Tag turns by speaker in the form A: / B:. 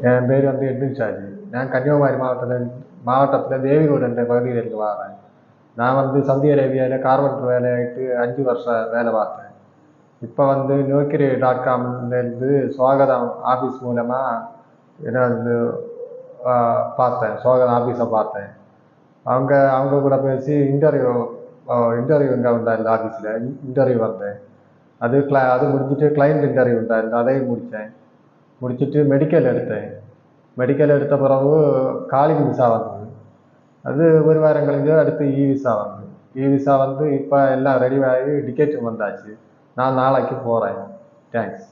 A: என் பேர் வந்து எட்வின் ஷாஜி. நான் கன்னியாகுமரி மாவட்டத்தில் தேவிகோடு என்ற பகுதியிலிருந்து வரேன். நான் வந்து சவுதி அரேபியாவில் கார்பெண்டர் வேலையாயிட்டு 5 வருஷம் வேலை பார்த்தேன். இப்போ வந்து நோக்கிரி.comலேருந்து சுவாகதம் ஆஃபீஸ் மூலமாக என்ன வந்து பார்த்தேன். சுவாகதம் ஆஃபீஸை பார்த்தேன். அவங்க அவங்க கூட பேசி இன்டர்வியூ இங்கே உண்டாயிருந்த ஆஃபீஸில் இன்டர்வியூ வந்தேன். அது முடிஞ்சிட்டு கிளைண்ட் இன்டர்வியூ உண்டாயிருந்த அதையும் முடிச்சுட்டு மெடிக்கல் எடுத்தேன். மெடிக்கல் எடுத்த பிறகு காலிங் விசா வந்தது. அது ஒரு வாரம் கழிஞ்சு அடுத்து இ விசா வந்தது. இ விசா வந்து இப்போ எல்லாம் ரெடி ஆகி டிக்கெட்டும் வந்தாச்சு. நான் நாளைக்கு போகிறேன். தேங்க்ஸ்.